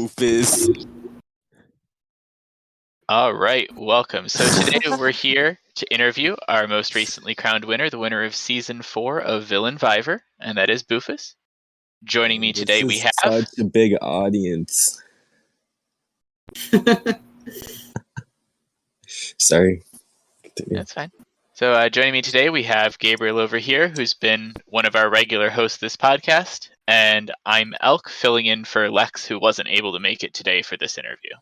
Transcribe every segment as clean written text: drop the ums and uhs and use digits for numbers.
Boofus. All right, welcome. So today we're here to interview our most recently crowned winner, the winner of Season 4 of Villain Viver, and that is Boofus. Joining me today we have... such a big audience. Sorry. That's fine. So joining me today we have Gabriel over here, who's been one of our regular hosts of this podcast, and I'm Elk, filling in for Lex, who wasn't able to make it today for this interview.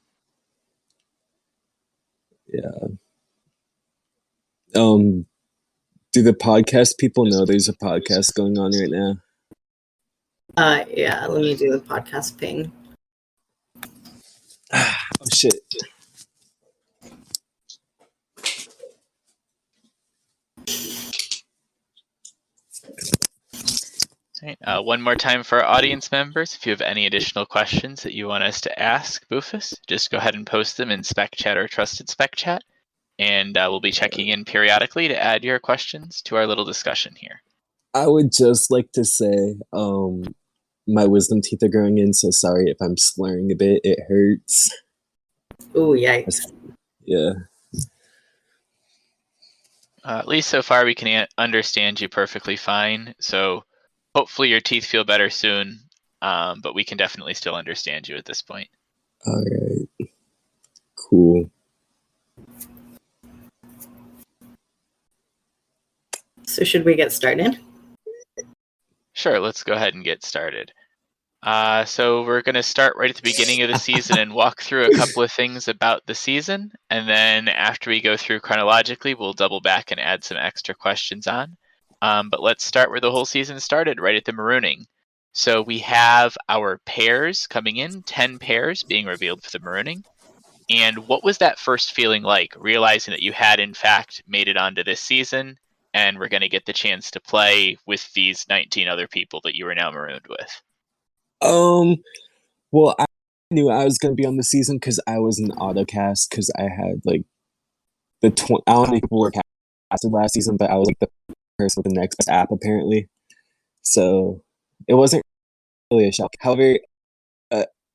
Yeah. Do the podcast people know there's a podcast going on right now? Yeah, let me do the podcast ping. Oh, shit. All right, one more time for our audience members, if you have any additional questions that you want us to ask Boofus, just go ahead and post them in Spec Chat or Trusted Spec Chat, and we'll be checking in periodically to add your questions to our little discussion here. I would just like to say, my wisdom teeth are growing in, so sorry if I'm slurring a bit. It hurts. Oh, yikes. Yeah. At least so far we can understand you perfectly fine, so hopefully your teeth feel better soon, but we can definitely still understand you at this point. All right. Cool. So should we get started? Sure, let's go ahead and get started. So we're going to start right at the beginning of the season and walk through a couple of things about the season, and then after we go through chronologically, we'll double back and add some extra questions on. But let's start where the whole season started, right at the marooning. So we have our pairs coming in, 10 pairs being revealed for the marooning. And what was that first feeling like, realizing that you had, in fact, made it onto this season, and we're going to get the chance to play with these 19 other people that you are now marooned with? Well, I knew I was going to be on the season because I was in autocast, because I had, like, I don't know how many people were casted last season, but I was, like, the person with the next best app, apparently. So, it wasn't really a shock. However,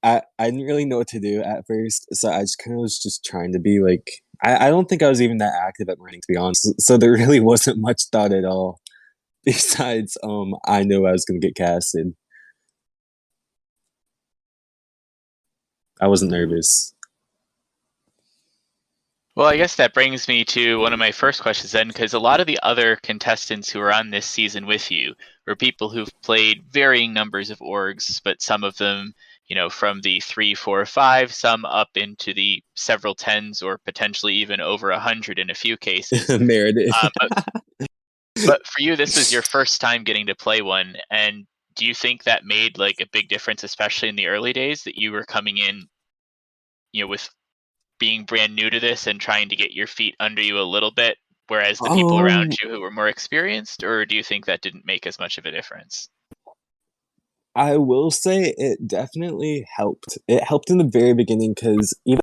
I didn't really know what to do at first, so I just kind of was just trying to be, like... I don't think I was even that active at running, to be honest, so there really wasn't much thought at all. Besides, I knew I was going to get casted. I wasn't nervous. Well, I guess that brings me to one of my first questions then, because a lot of the other contestants who are on this season with you were people who've played varying numbers of orgs, but some of them, you know, from the 3, 4, 5, some up into the several tens or potentially even over 100 in a few cases. Meredith. But for you, this was your first time getting to play one, and do you think that made like a big difference, especially in the early days, that you were coming in, you know, with being brand new to this and trying to get your feet under you a little bit, whereas the people around you who were more experienced, or do you think that didn't make as much of a difference? I will say it definitely helped. It helped in the very beginning because even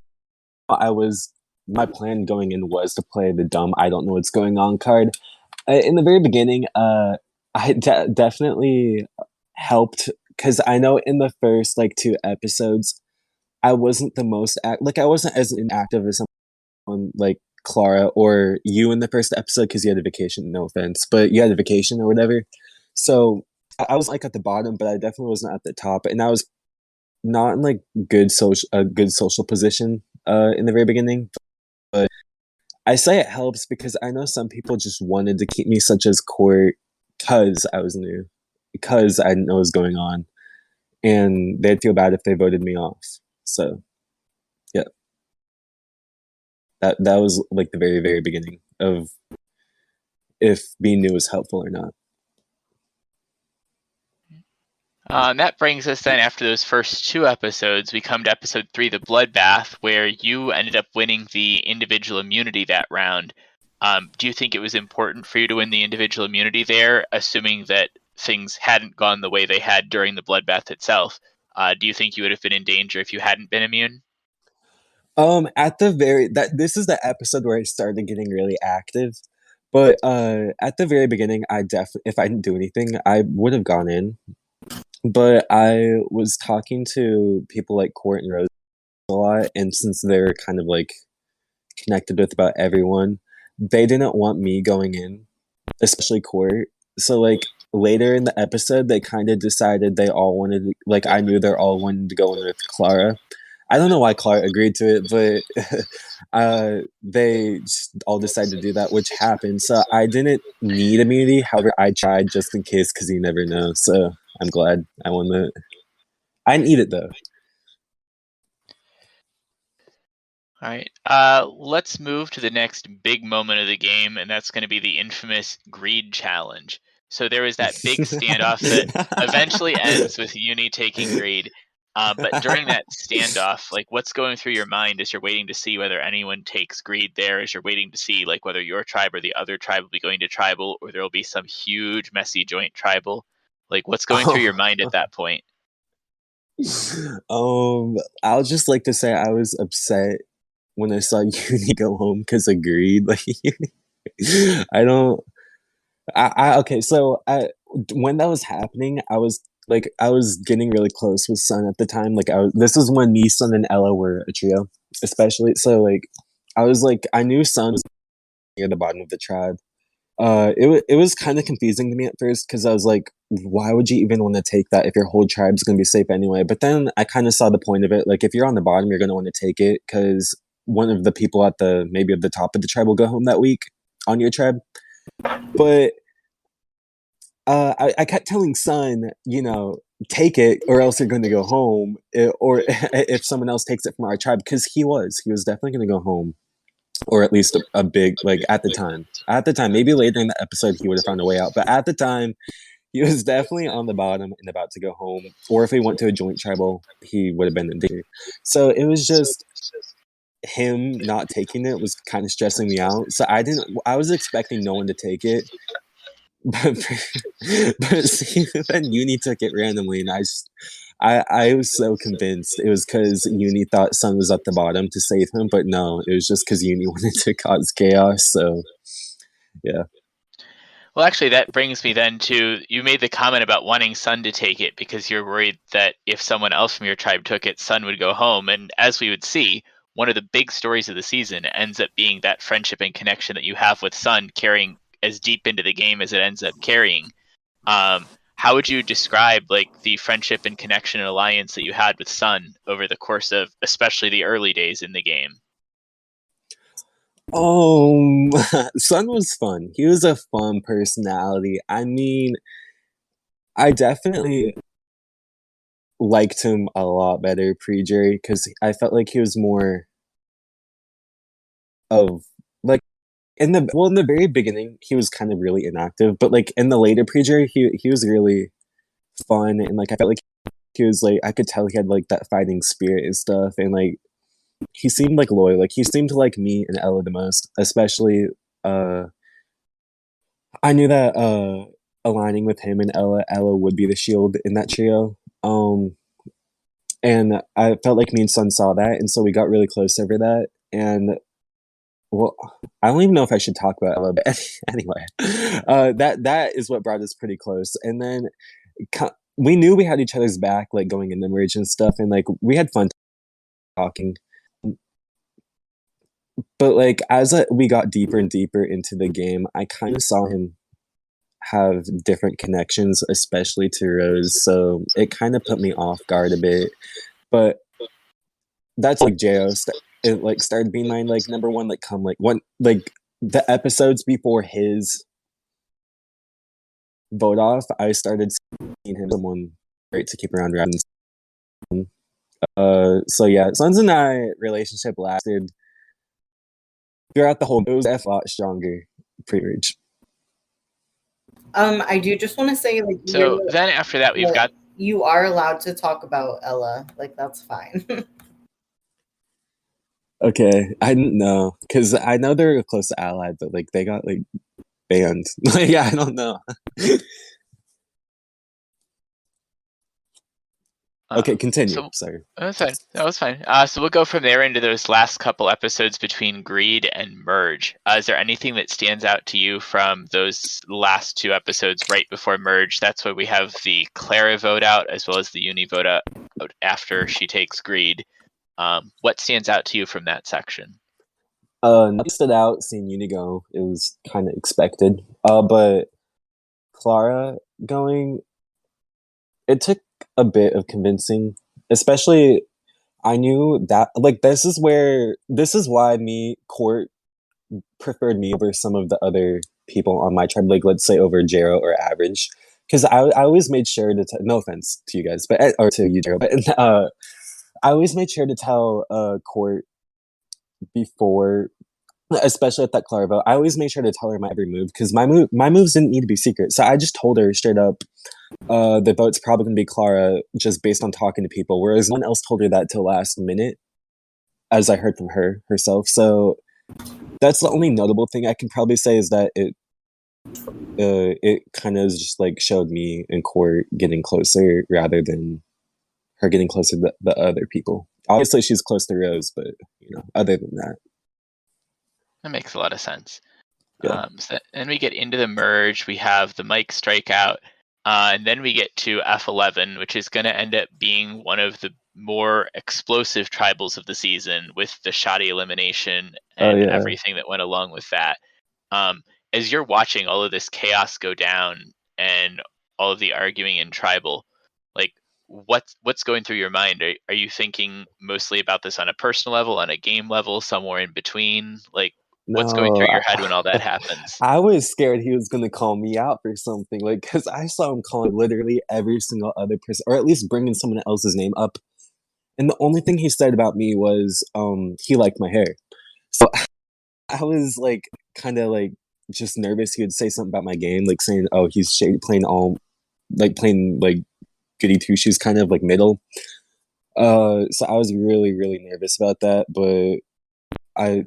my plan going in was to play the dumb I don't know what's going on card. In the very beginning, I definitely helped because I know in the first like 2 episodes, I wasn't the most I wasn't as inactive as someone like Clara or you in the first episode because you had a vacation. No offense, but you had a vacation or whatever. So I was like at the bottom, but I definitely wasn't at the top, and I was not in like a good social position in the very beginning. But I say it helps because I know some people just wanted to keep me such as court because I was new, because I didn't know what was going on, and they'd feel bad if they voted me off. So, yeah, that was like the very, very beginning of if being new is helpful or not. That brings us then, after those first 2 episodes, we come to episode 3, the Bloodbath, where you ended up winning the individual immunity that round. Do you think it was important for you to win the individual immunity there, assuming that things hadn't gone the way they had during the Bloodbath itself? Do you think you would have been in danger if you hadn't been immune? This is the episode where I started getting really active, but at the very beginning, if I didn't do anything, I would have gone in. But I was talking to people like Court and Rose a lot, and since they're kind of like connected with about everyone, they didn't want me going in, especially Court. So like later in the episode, they kind of decided they all wanted to, like I knew they're all wanting to go in with Clara. I don't know why Clara agreed to it, but they just all decided to do that, which happened. So I didn't need immunity. However, I tried just in case because you never know. So I'm glad I won that. I didn't eat it though. All right. Let's move to the next big moment of the game, and that's going to be the infamous greed challenge. So there was that big standoff that eventually ends with Uni taking greed. But during that standoff, like what's going through your mind as you're waiting to see whether anyone takes greed there, as you're waiting to see like whether your tribe or the other tribe will be going to tribal, or there will be some huge messy joint tribal. Like what's going through your mind at that point? I would just like to say I was upset when I saw Uni go home because of greed. Like, I don't. Okay. So when that was happening, I was getting really close with Sun at the time. Like I was. This is when me, Sun, and Ella were a trio, especially. So like, I was like, I knew Sun was near the bottom of the tribe. It was kind of confusing to me at first because I was like, why would you even want to take that if your whole tribe's gonna be safe anyway? But then I kind of saw the point of it. Like, if you're on the bottom, you're gonna want to take it because one of the people at the maybe at the top of the tribe will go home that week on your tribe. But I kept telling Sun, take it or else you're going to go home, or if someone else takes it from our tribe, because he was definitely going to go home, or at least a big like at the time. At the time, maybe later in the episode he would have found a way out, but at the time he was definitely on the bottom and about to go home. Or if he went to a joint tribal, he would have been in danger. So it was just him not taking it was kind of stressing me out. So I was expecting no one to take it. But, but see, then Uni took it randomly, and I was so convinced it was because Uni thought Sun was at the bottom to save him, but no, it was just because Uni wanted to cause chaos. So yeah. Well, actually, that brings me then to you made the comment about wanting Sun to take it because you're worried that if someone else from your tribe took it, Sun would go home. And as we would see, one of the big stories of the season ends up being that friendship and connection that you have with Sun carrying as deep into the game as it ends up carrying. How would you describe like the friendship and connection and alliance that you had with Sun over the course of especially the early days in the game? Sun was fun. He was a fun personality. I mean, I definitely liked him a lot better pre-jury because I felt like he was more of like in the very beginning he was kind of really inactive, but like in the later pre-jury he was really fun, and like I felt like he was like I could tell he had like that fighting spirit and stuff, and like he seemed like loyal. Like he seemed to like me and Ella the most, especially uh I knew that aligning with him and Ella would be the shield in that trio. And I felt like me and Sun saw that, and so we got really close over that. And well, I don't even know if I should talk about Ella, but anyway, that is what brought us pretty close. And then we knew we had each other's back, like going in the merge and stuff, and like we had fun talking. But like as we got deeper and deeper into the game, I kind of saw him have different connections, especially to Rose. So it kind of put me off guard a bit. But that's like it like started being my like number one, like come like one like the episodes before his vote off, I started seeing him someone great to keep around rather than so yeah, Sons and I relationship lasted throughout the whole. It was a lot stronger pre-merge. I do just want to say, like, So then after that, we've got you are allowed to talk about Ella. Like, that's fine. Okay, I didn't know because I know they're a close ally, but like they got like banned. Like yeah, I don't know. Okay, continue. So Sorry. that's fine. That was fine. So we'll go from there into those last couple episodes between Greed and Merge. Is there anything that stands out to you from those last two episodes right before Merge? That's where we have the Clara vote out as well as the Uni vote out after she takes Greed. What stands out to you from that section? Nothing stood out seeing Uni go. It was kind of expected. But Clara going, it took a bit of convincing, especially I knew that like this is why Court preferred me over some of the other people on my tribe, like let's say over Jero or Average. Because I always made sure to no offense to you guys, but or to you, Jero, but I always made sure to tell Court before, especially at that Clara vote. I always made sure to tell her my every move because my moves didn't need to be secret. So I just told her straight up, the vote's probably gonna be Clara just based on talking to people. Whereas no one else told her that till last minute, as I heard from her herself. So that's the only notable thing I can probably say is that it kind of just like showed me and Court getting closer rather than her getting closer to the other people. Obviously, she's close to Rose, but other than that, That makes a lot of sense. yeah. So then we get into the Merge. We have the Mike strikeout. And then we get to F11, which is going to end up being one of the more explosive tribals of the season with the shoddy elimination Oh and yeah. everything that went along with that. As you're watching all of this chaos go down and all of the arguing in tribal, like what's going through your mind? Are you thinking mostly about this on a personal level, on a game level, somewhere in between? Like what's going No, through your head when all that happens? I was scared he was gonna call me out for something, like because I saw him calling literally every single other person, or at least bringing someone else's name up. And the only thing he said about me was he liked my hair. So I was like kind of like just nervous he would say something about my game, like saying, "Oh, he's playing like goody two shoes, kind of like middle." So I was really really nervous about that, but I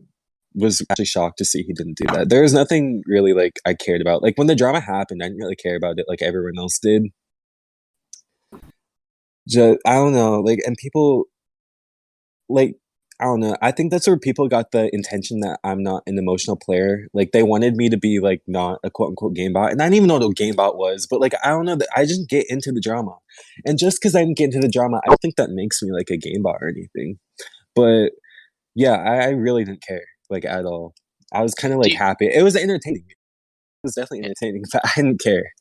was actually shocked to see he didn't do that. There was nothing really like I cared about. Like when the drama happened, I didn't really care about it like everyone else did. Just I don't know, like and people like I don't know. I think that's where people got the intention that I'm not an emotional player. Like they wanted me to be like not a quote unquote game bot, and I didn't even know what a game bot was. But like I don't know that I just get into the drama, and just because I didn't get into the drama, I don't think that makes me like a game bot or anything. But yeah, I really didn't care like at all. I was kind of Do like you, happy. It was entertaining. It was definitely entertaining, but I didn't care.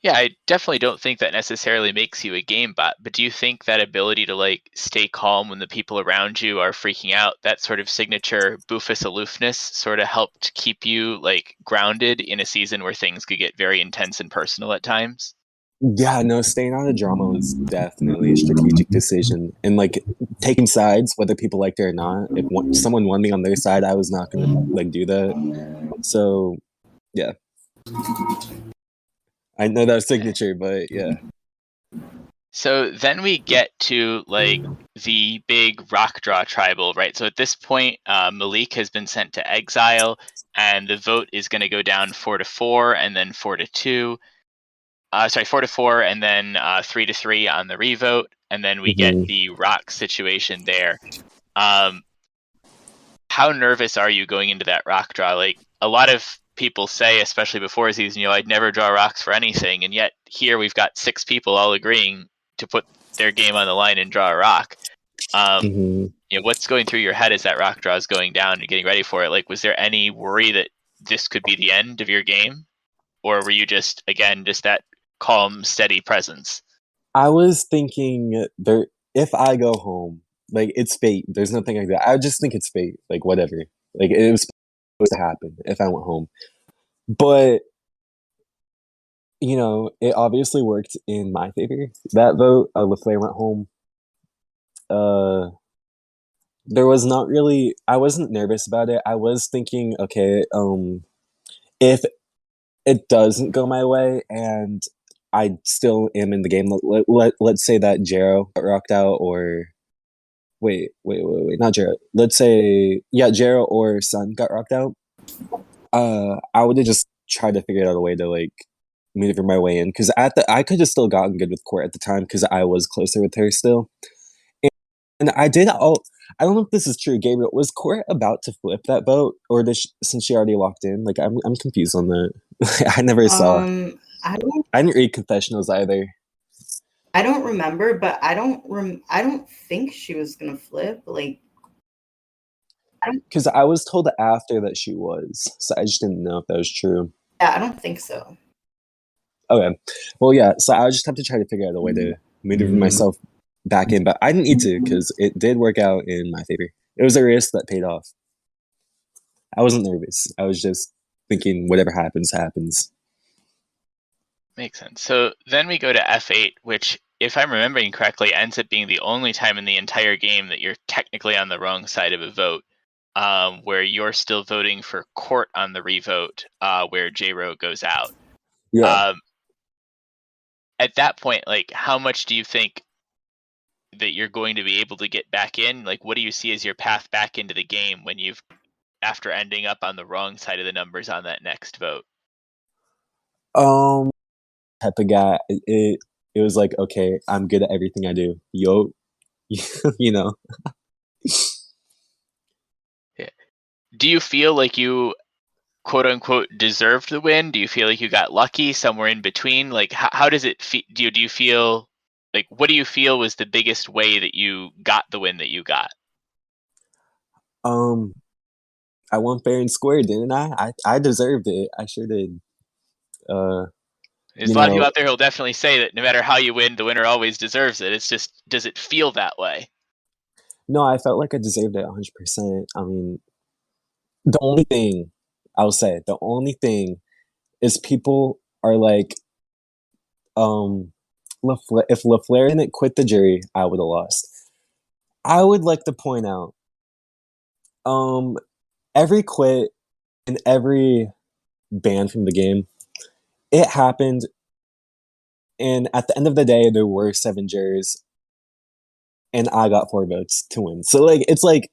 Yeah, I definitely don't think that necessarily makes you a game bot, but do you think that ability to like stay calm when the people around you are freaking out, that sort of signature Boofus aloofness sort of helped keep you like grounded in a season where things could get very intense and personal at times? Yeah, no, staying out of drama was definitely a strategic decision. And like taking sides, whether people liked it or not, if someone won me on their side, I was not gonna like do that. So yeah, I know that signature, but yeah. So then we get to like the big rock draw tribal, right? So at this point, Malik has been sent to exile, and the vote is going to go down 4-4, and then 4-2. Sorry, 4-4, and then 3-3 on the revote, and then we get Hmm. the rock situation there. Um, how nervous are you going into that rock draw? Like a lot of people say, especially before a season, I'd never draw rocks for anything, and yet here we've got 6 people all agreeing to put their game on the line and draw a rock. Um, Hmm. what's going through your head as that rock draw is going down and getting ready for it? Like, was there any worry that this could be the end of your game, or were you just again just that calm, steady presence? I was thinking there if I go home, like it's fate. There's nothing like that. I just think it's fate. Like whatever. Like it was supposed to happen if I went home. But it obviously worked in my favor. That vote, LaFleur went home. Uh, there was not really. I wasn't nervous about it. I was thinking, okay, if it doesn't go my way and I still am in the game, let's say that Jero got rocked out, or wait, not Jero. Let's say yeah, Jero or Sun got rocked out. I would have just tried to figure out a way to like maneuver my way in because I could have still gotten good with Court at the time because I was closer with her still, and I did all. I don't know if this is true, Gabriel. Was Court about to flip that vote, or since she already locked in? Like, I'm confused on that. I never saw. I didn't read confessionals either. I don't remember, but I don't think she was gonna flip. Like, Because I was told after that she was, so I just didn't know if that was true. yeah, I don't think so. Okay, well, yeah. So I just have to try to figure out a way to maneuver myself back in, but I didn't need to because it did work out in my favor. It was a risk that paid off. I wasn't nervous. I was just thinking whatever happens, happens. Makes sense. So then we go to F8, which, if I'm remembering correctly, ends up being the only time in the entire game that you're technically on the wrong side of a vote, where you're still voting for Court on the revote, where J-Ro goes out. Yeah. At that point, like, how much do you think that you're going to be able to get back in? Like, what do you see as your path back into the game when after ending up on the wrong side of the numbers on that next vote? Type of guy. It was like, okay, I'm good at everything I do. Yo, you know. Yeah. Do you feel like you, quote unquote, deserved the win? Do you feel like you got lucky somewhere in between? Like, how does it feel? Do you feel like, what do you feel was the biggest way that you got the win that you got? I won fair and square, didn't I deserved it. I sure did. There's a lot of people out there who'll definitely say that no matter how you win, the winner always deserves it. It's just, does it feel that way? No, I felt like I deserved it 100%. I mean, the only thing I'll say, the only thing is people are like, if LaFleur didn't quit the jury, I would have lost. I would like to point out, every quit and every ban from the game, it happened. And at the end of the day, there were 7 jurors, and I got 4 votes to win. So, like, it's like,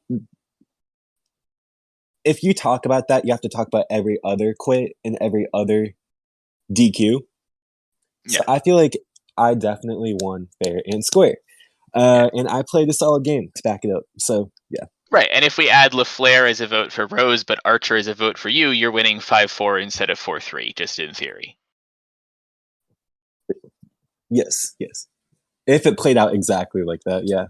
if you talk about that, you have to talk about every other quit and every other DQ. So Yeah. I feel like I definitely won fair and square. And I played a solid game to back it up. So, yeah. Right, and if we add LaFleur as a vote for Rose, but Archer as a vote for you, you're winning 5-4 instead of 4-3, just in theory. Yes. If it played out exactly like that, yeah.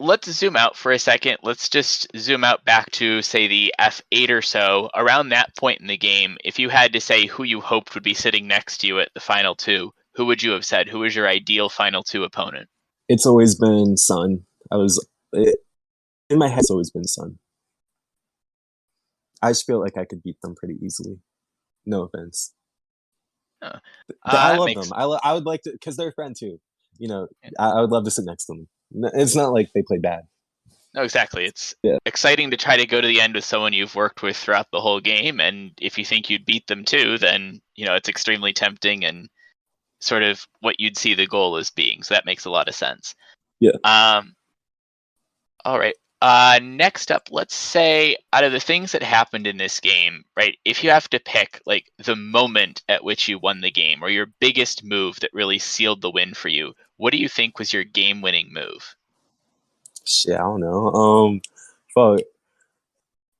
Let's zoom out for a second. Let's just zoom out back to, say, the F8 or so. Around that point in the game, if you had to say who you hoped would be sitting next to you at the final 2, who would you have said? Who was your ideal final 2 opponent? It's always been Sun. In my head, it's always been Sun. I just feel like I could beat them pretty easily. No offense. I love them. I would like to, because they're a friend too. I would love to sit next to them. It's not like they play bad. No, exactly. It's exciting to try to go to the end with someone you've worked with throughout the whole game, and if you think you'd beat them too, then it's extremely tempting and sort of what you'd see the goal as being. So that makes a lot of sense. Yeah. All right. Next up, let's say out of the things that happened in this game, right? If you have to pick like the moment at which you won the game or your biggest move that really sealed the win for you, what do you think was your game-winning move? Shit, I don't know. Fuck.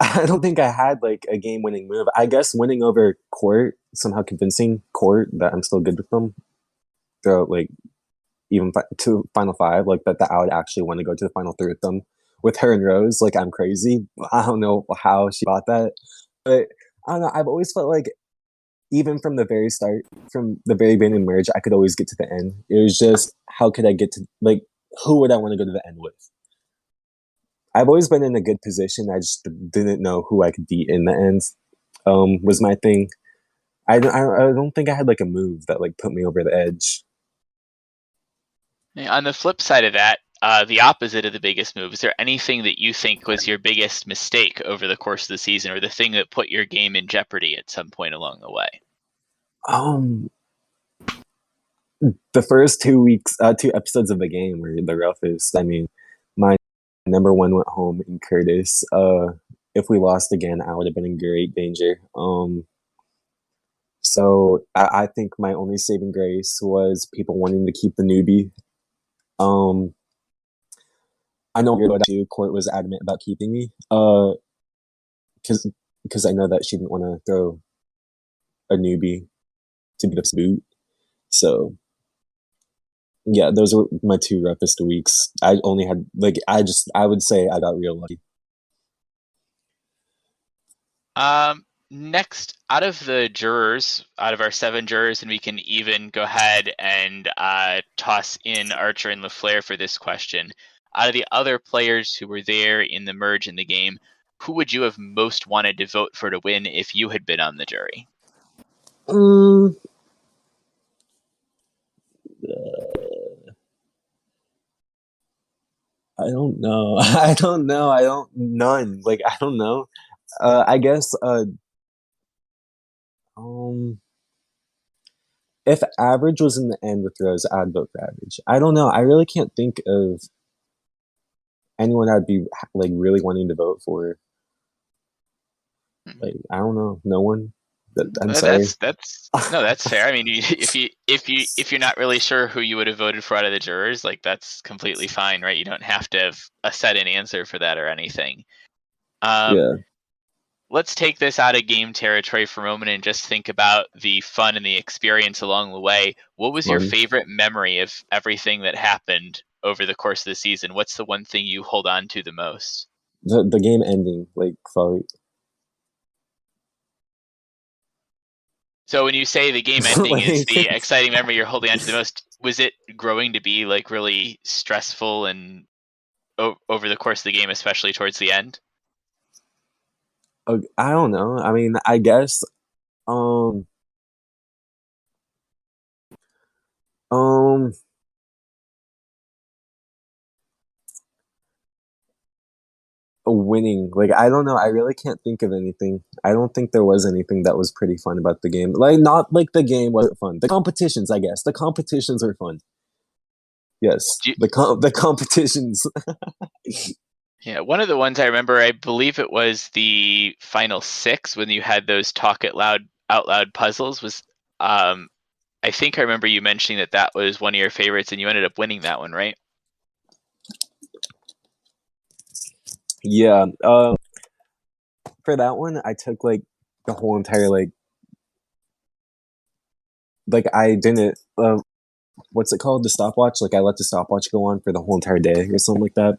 I don't think I had like a game-winning move. I guess winning over Court, somehow convincing Court that I'm still good with them throughout like even to final 5, like that I would actually want to go to the final 3 with them. With her and Rose, like I'm crazy. I don't know how she bought that, but I don't know. I've always felt like even from the very start, from the very beginning of marriage, I could always get to the end. It was just how could I get to like who would I want to go to the end with? I've always been in a good position. I just didn't know who I could beat in the end. Was my thing. I don't think I had like a move that like put me over the edge. On the flip side of that, the opposite of the biggest move, is there anything that you think was your biggest mistake over the course of the season, or the thing that put your game in jeopardy at some point along the way? The first 2 episodes of the game were the roughest. I mean, my number 1 went home in Curtis. If we lost again, I would have been in great danger. So I think my only saving grace was people wanting to keep the newbie. Um, I know too. Court was adamant about keeping me. Because I know that she didn't want to throw a newbie to beat up boot. So yeah, those were my two roughest weeks. I only had I would say I got real lucky. Next, out of the jurors, out of our 7 jurors, and we can even go ahead and toss in Archer and LaFleur for this question. Out of the other players who were there in the merge in the game, who would you have most wanted to vote for to win if you had been on the jury? Um, I don't know. I don't know. I don't none. Like I don't know. I guess um if average was in the end with Rose, I'd vote for average. I don't know. I really can't think of anyone I'd be like really wanting to vote for. Like I don't know. No one. I'm sorry. That's no, that's fair. I mean, if you're not really sure who you would have voted for out of the jurors, like that's completely fine, right? You don't have to have a set an answer for that or anything. Um, Yeah, let's take this out of game territory for a moment and just think about the fun and the experience along the way. What was your fun. favorite memory of everything that happened over the course of the season? What's the one thing you hold on to the most? The game ending, like So when you say the game ending is like the exciting memory you're holding on to the most, was it growing to be like really stressful and over the course of the game, especially towards the end? I don't know. I mean, I guess um um winning. Like I don't know. I really can't think of anything. I don't think there was anything that was pretty fun about the game. Like not like the game wasn't fun. The competitions, I guess. The competitions were fun. Yes, Do you, the competitions. yeah, one of the ones I remember, I believe it was the final 6 when you had those talk it loud out loud puzzles. Was I think I remember you mentioning that that was one of your favorites, and you ended up winning that one, right? Yeah. For that one, I took like the whole entire like I didn't what's it called, the stopwatch. Like I let the stopwatch go on for the whole entire day or something like that.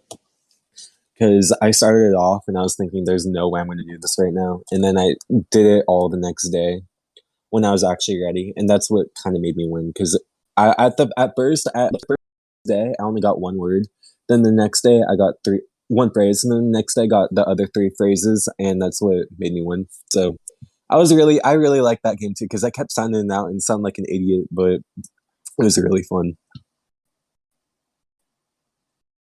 Because I started it off and I was thinking, there's no way I'm going to do this right now, and then I did it all the next day when I was actually ready, and that's what kind of made me win. Because at the first day I only got one word, then the next day I got one phrase, and then the next day I got the other 3 phrases, and that's what made me win. So I really liked that game too because I kept sounding it out and sound like an idiot, but it was really fun.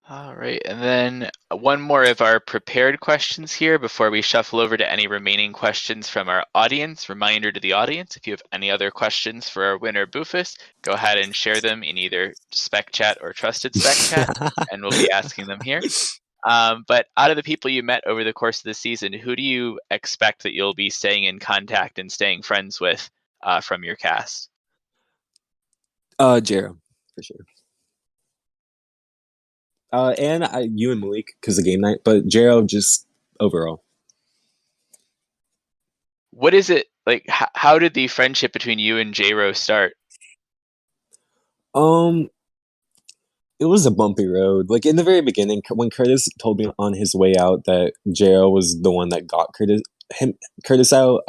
All right, and then one more of our prepared questions here before we shuffle over to any remaining questions from our audience. Reminder to the audience, if you have any other questions for our winner Boofus, go ahead and share them in either Spec Chat or Trusted Spec Chat, and we'll be asking them here. But out of the people you met over the course of the season, who do you expect that you'll be staying in contact and staying friends with from your cast? Jero, for sure. And you and Malik because of game night, but Jero just overall. What is it like? How did the friendship between you and J-Ro start? Um, it was a bumpy road. Like in the very beginning, when Curtis told me on his way out that Jero was the one that got Curtis out,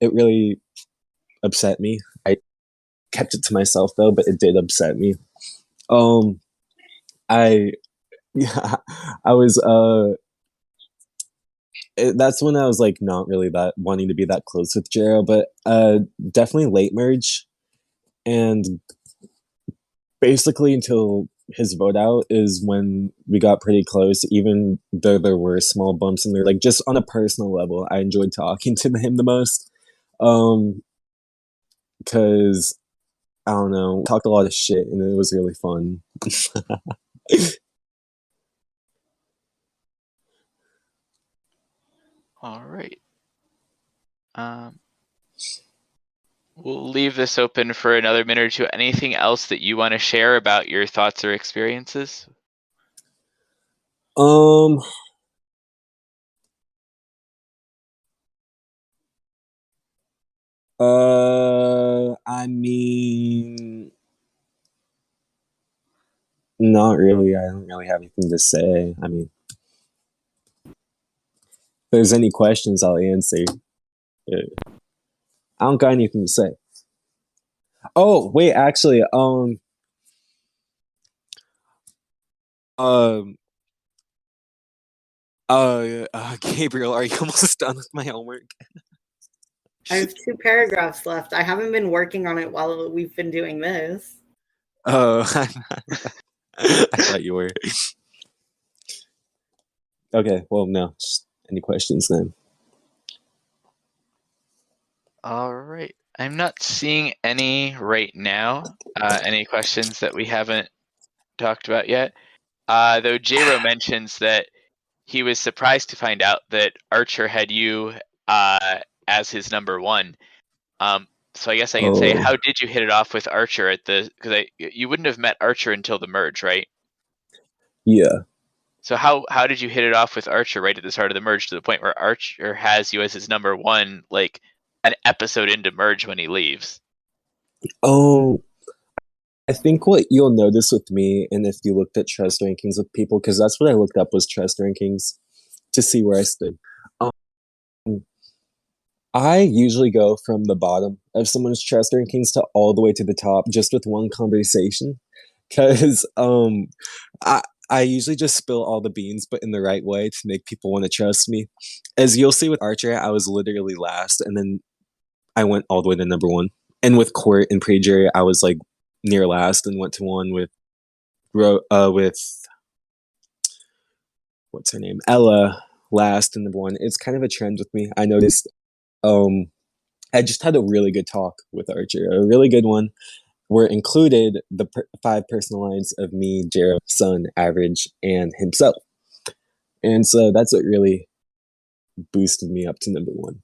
it really upset me. I kept it to myself though, but it did upset me. Um, I yeah, I was that's when I was like not really that wanting to be that close with Jero, but definitely late merge and basically until his vote out is when we got pretty close, even though there were small bumps in there. Like just on a personal level, I enjoyed talking to him the most. Um, because I don't know, we talked a lot of shit and it was really fun. All right. Um, we'll leave this open for another minute or two. Anything else that you want to share about your thoughts or experiences? I mean, not really. I don't really have anything to say. I mean, if there's any questions, I'll answer. I don't got anything to say. Oh, wait, actually, um, Gabriel, are you almost done with my homework? I have 2 paragraphs left. I haven't been working on it while we've been doing this. Oh, I thought you were. Okay, well, no. Just any questions then? All right. I'm not seeing any right now. Any questions that we haven't talked about yet? Though J-Ro mentions that he was surprised to find out that Archer had you as his number one. So I guess I can say, Oh, how did you hit it off with Archer at the? Because you wouldn't have met Archer until the merge, right? yeah. So how did you hit it off with Archer right at the start of the merge to the point where Archer has you as his number one, like an episode into merge when he leaves? Oh, I think what you'll notice with me, and if you looked at trust rankings with people, because that's what I looked up was trust rankings to see where I stood. Um, I usually go from the bottom of someone's trust rankings to all the way to the top just with one conversation, because I I usually just spill all the beans, but in the right way to make people want to trust me. As you'll see with Archer, I was literally last, and then I went all the way to number one. And with Court and pre-jury, I was like near last and went to one with with what's her name, Ella, last and number one. It's kind of a trend with me. I noticed. Um, I just had a really good talk with Archer, a really good one. Where included the 5 personal lines of me, Jared, Sun, Average, and himself. And so that's what really boosted me up to number one.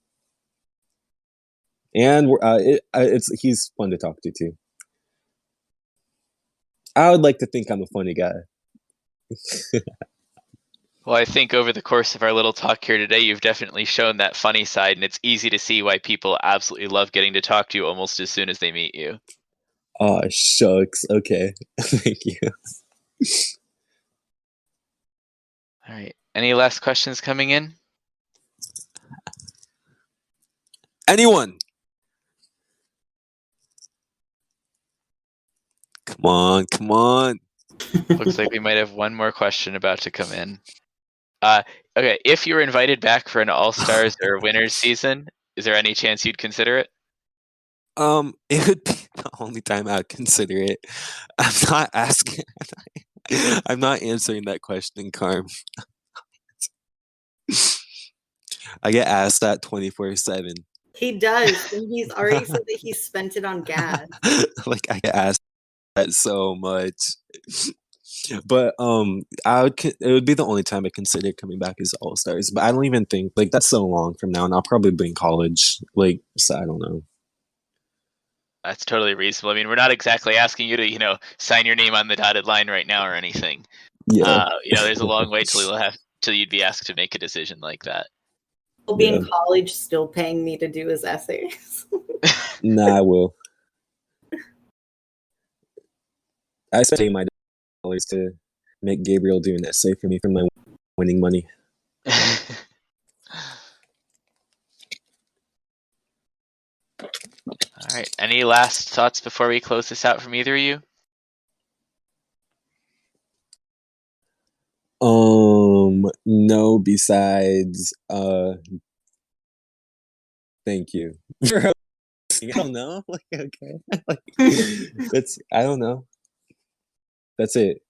And he's fun to talk to too. I would like to think I'm a funny guy. Well, I think over the course of our little talk here today, you've definitely shown that funny side, and it's easy to see why people absolutely love getting to talk to you almost as soon as they meet you. Oh, shucks. Okay. Thank you. All right. Any last questions coming in? Anyone? Come on, come on. Looks like we might have one more question about to come in. Okay, if you were invited back for an All-Stars or Winners season, is there any chance you'd consider it? It would be the only time I'd consider it. I'm not asking. I'm not answering that question, Carm. I get asked that 24/7. He does, and he's already said that he spent it on gas. Like I get asked that so much. But it would be the only time I consider coming back as All Stars. But I don't even think like that's so long from now, and I'll probably be in college. Like, so I don't know. That's totally reasonable. I mean, we're not exactly asking you to, sign your name on the dotted line right now or anything. Yeah, There's a long way till you'd be asked to make a decision like that. He'll be yeah. in college still paying me to do his essays. Nah, I will. I spent my dollars to make Gabriel do an essay for me for my winning money. All right. Any last thoughts before we close this out from either of you? No, besides thank you. I don't know. Like, okay. I don't know. That's it.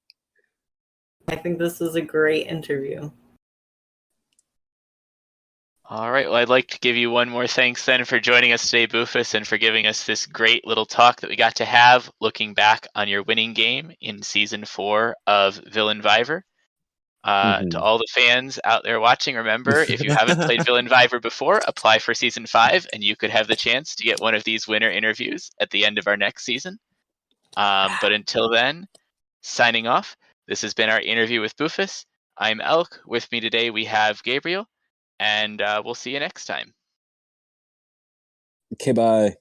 I think this was a great interview. All right. Well, I'd like to give you one more thanks then for joining us today, Boofus, and for giving us this great little talk that we got to have looking back on your winning game in Season 4 of Villain Viver. To all the fans out there watching, remember, if you haven't played Villain Viver before, apply for Season 5, and you could have the chance to get one of these winner interviews at the end of our next season. But until then, signing off, this has been our interview with Boofus. I'm Elk. With me today, we have Gabriel, and we'll see you next time. Okay, bye.